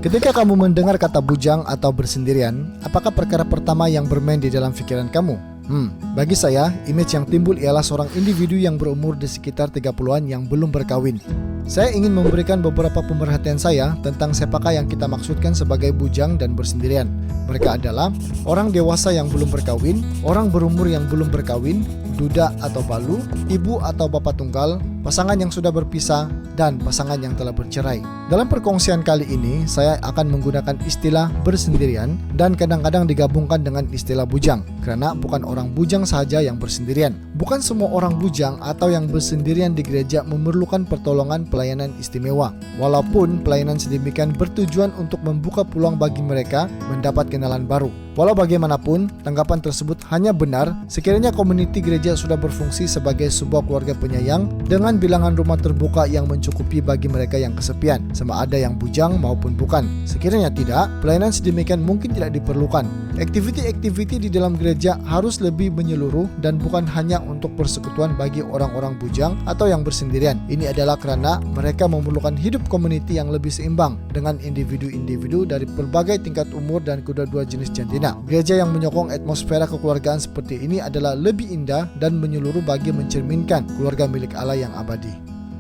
Ketika kamu mendengar kata bujang atau bersendirian, apakah perkara pertama yang bermain di dalam pikiran kamu? Bagi saya, image yang timbul ialah seorang individu yang berumur di sekitar 30-an yang belum berkawin. Saya ingin memberikan beberapa pemerhatian saya tentang siapakah yang kita maksudkan sebagai bujang dan bersendirian. Mereka adalah orang dewasa yang belum berkawin, orang berumur yang belum berkawin, duda atau balu, ibu atau bapak tunggal, pasangan yang sudah berpisah, dan pasangan yang telah bercerai. Dalam perkongsian kali ini, saya akan menggunakan istilah bersendirian dan kadang-kadang digabungkan dengan istilah bujang, karena bukan orang bujang saja yang bersendirian. Bukan semua orang bujang atau yang bersendirian di gereja memerlukan pertolongan pelayanan istimewa, walaupun pelayanan sedemikian bertujuan untuk membuka peluang bagi mereka mendapat kenalan baru. Walau bagaimanapun, tanggapan tersebut hanya benar sekiranya komuniti gereja sudah berfungsi sebagai sebuah keluarga penyayang dengan bilangan rumah terbuka yang mencukupi bagi mereka yang kesepian, sama ada yang bujang maupun bukan. Sekiranya tidak, pelayanan sedemikian mungkin tidak diperlukan. Aktiviti-aktiviti di dalam gereja harus lebih menyeluruh dan bukan hanya untuk persekutuan bagi orang-orang bujang atau yang bersendirian. Ini adalah karena mereka memerlukan hidup komuniti yang lebih seimbang dengan individu-individu dari berbagai tingkat umur dan kedua-dua jenis jantina. Gereja yang menyokong atmosfera kekeluargaan seperti ini adalah lebih indah dan menyeluruh bagi mencerminkan keluarga milik Allah yang abadi.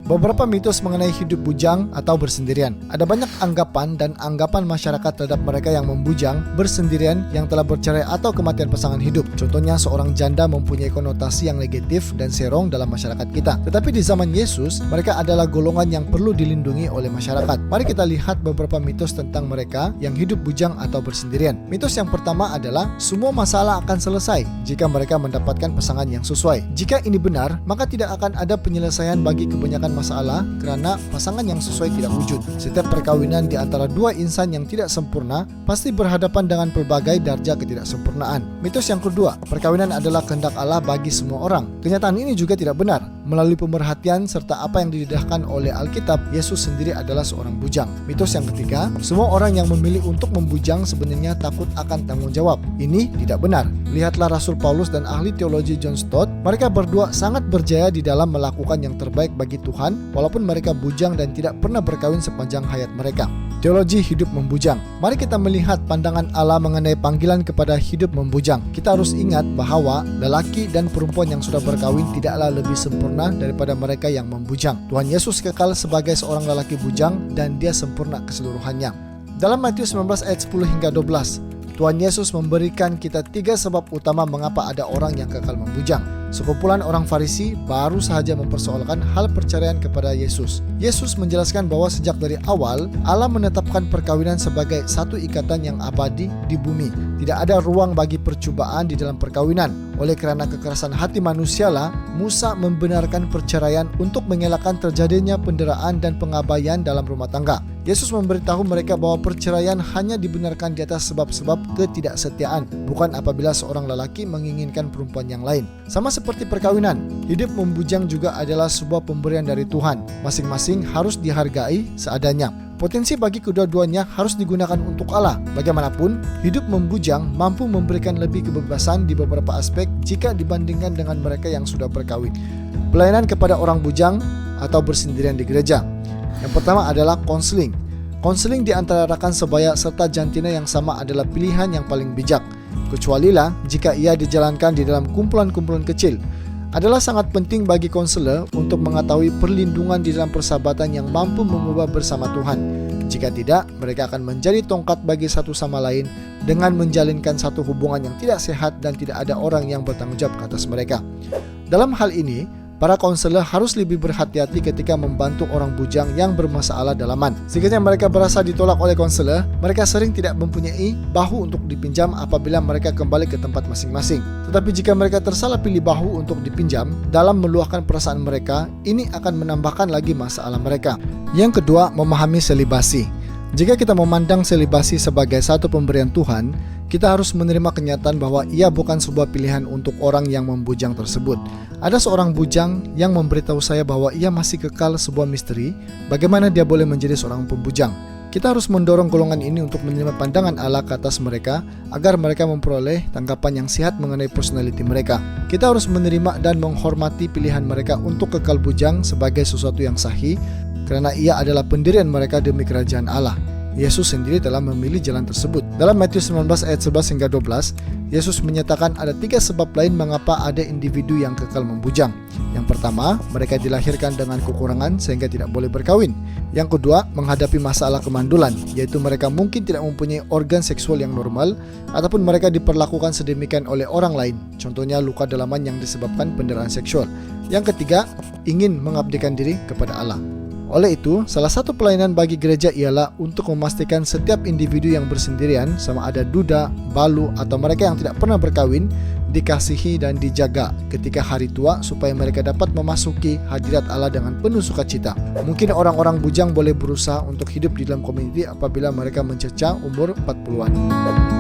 Beberapa mitos mengenai hidup bujang atau bersendirian. Ada banyak anggapan dan anggapan masyarakat terhadap mereka yang membujang, bersendirian, yang telah bercerai atau kematian pasangan hidup. Contohnya seorang janda mempunyai konotasi yang negatif dan serong dalam masyarakat kita. Tetapi di zaman Yesus, mereka adalah golongan yang perlu dilindungi oleh masyarakat. Mari kita lihat beberapa mitos tentang mereka yang hidup bujang atau bersendirian. Mitos yang pertama adalah semua masalah akan selesai jika mereka mendapatkan pasangan yang sesuai. Jika ini benar, maka tidak akan ada penyelesaian bagi kebanyakan masalah karena pasangan yang sesuai tidak wujud. Setiap perkawinan di antara dua insan yang tidak sempurna pasti berhadapan dengan pelbagai darjah ketidaksempurnaan. Mitos yang kedua, perkawinan adalah kehendak Allah bagi semua orang. Kenyataan ini juga tidak benar. Melalui pemerhatian serta apa yang didedahkan oleh Alkitab, Yesus sendiri adalah seorang bujang. Mitos yang ketiga, semua orang yang memilih untuk membujang sebenarnya takut akan tanggung jawab. Ini tidak benar. Lihatlah Rasul Paulus dan ahli teologi John Stott. Mereka berdua sangat berjaya di dalam melakukan yang terbaik bagi Tuhan, walaupun mereka bujang dan tidak pernah berkawin sepanjang hayat mereka. Teologi hidup membujang. Mari kita melihat pandangan Allah mengenai panggilan kepada hidup membujang. Kita harus ingat bahwa lelaki dan perempuan yang sudah berkawin tidaklah lebih sempurna daripada mereka yang membujang. Tuhan Yesus kekal sebagai seorang lelaki bujang dan dia sempurna keseluruhannya. Dalam Matius 19 ayat 10 hingga 12, Tuhan Yesus memberikan kita 3 sebab utama mengapa ada orang yang kekal membujang. Sekumpulan orang Farisi baru saja mempersoalkan hal perceraian kepada Yesus. Yesus menjelaskan bahwa sejak dari awal Allah menetapkan perkawinan sebagai satu ikatan yang abadi di bumi. Tidak ada ruang bagi percobaan di dalam perkawinan. Oleh kerana kekerasan hati manusialah, Musa membenarkan perceraian untuk mengelakkan terjadinya penderaan dan pengabaian dalam rumah tangga. Yesus memberitahu mereka bahwa perceraian hanya dibenarkan di atas sebab-sebab ketidaksetiaan, bukan apabila seorang lelaki menginginkan perempuan yang lain. Sama seperti perkawinan, hidup membujang juga adalah sebuah pemberian dari Tuhan. Masing-masing harus dihargai seadanya. Potensi bagi kedua-duanya harus digunakan untuk Allah. Bagaimanapun, hidup membujang mampu memberikan lebih kebebasan di beberapa aspek jika dibandingkan dengan mereka yang sudah berkawin. Pelayanan kepada orang bujang atau bersendirian di gereja. Yang pertama adalah konseling. Konseling di antara rakan sebaya serta jantina yang sama adalah pilihan yang paling bijak. Kecualilah jika ia dijalankan di dalam kumpulan-kumpulan kecil. Adalah sangat penting bagi konselor untuk mengetahui perlindungan di dalam persahabatan yang mampu mengubah bersama Tuhan. Jika tidak, mereka akan menjadi tongkat bagi satu sama lain dengan menjalinkan satu hubungan yang tidak sehat dan tidak ada orang yang bertanggung jawab ke atas mereka. Dalam hal ini, para konselor harus lebih berhati-hati ketika membantu orang bujang yang bermasalah dalaman. Sekiranya mereka berasa ditolak oleh konselor, mereka sering tidak mempunyai bahu untuk dipinjam apabila mereka kembali ke tempat masing-masing. Tetapi jika mereka tersalah pilih bahu untuk dipinjam dalam meluahkan perasaan mereka, ini akan menambahkan lagi masalah mereka. Yang kedua, memahami selibasi. Jika kita memandang selibasi sebagai satu pemberian Tuhan, kita harus menerima kenyataan bahwa ia bukan sebuah pilihan untuk orang yang membujang tersebut. Ada seorang bujang yang memberitahu saya bahwa ia masih kekal sebuah misteri bagaimana dia boleh menjadi seorang pembujang. Kita harus mendorong golongan ini untuk menerima pandangan Allah ke atas mereka agar mereka memperoleh tanggapan yang sehat mengenai personality mereka. Kita harus menerima dan menghormati pilihan mereka untuk kekal bujang sebagai sesuatu yang sahih karena ia adalah pendirian mereka demi kerajaan Allah. Yesus sendiri telah memilih jalan tersebut. Dalam Matius 19 ayat 11 hingga 12, Yesus menyatakan ada 3 sebab lain mengapa ada individu yang kekal membujang. Yang pertama, mereka dilahirkan dengan kekurangan sehingga tidak boleh berkawin. Yang kedua, menghadapi masalah kemandulan, yaitu mereka mungkin tidak mempunyai organ seksual yang normal ataupun mereka diperlakukan sedemikian oleh orang lain, contohnya luka dalaman yang disebabkan pendarahan seksual. Yang ketiga, ingin mengabdikan diri kepada Allah. Oleh itu, salah satu pelayanan bagi gereja ialah untuk memastikan setiap individu yang bersendirian, sama ada duda, balu, atau mereka yang tidak pernah berkawin, dikasihi dan dijaga ketika hari tua supaya mereka dapat memasuki hadirat Allah dengan penuh sukacita. Mungkin orang-orang bujang boleh berusaha untuk hidup di dalam komuniti apabila mereka mencecah umur 40-an.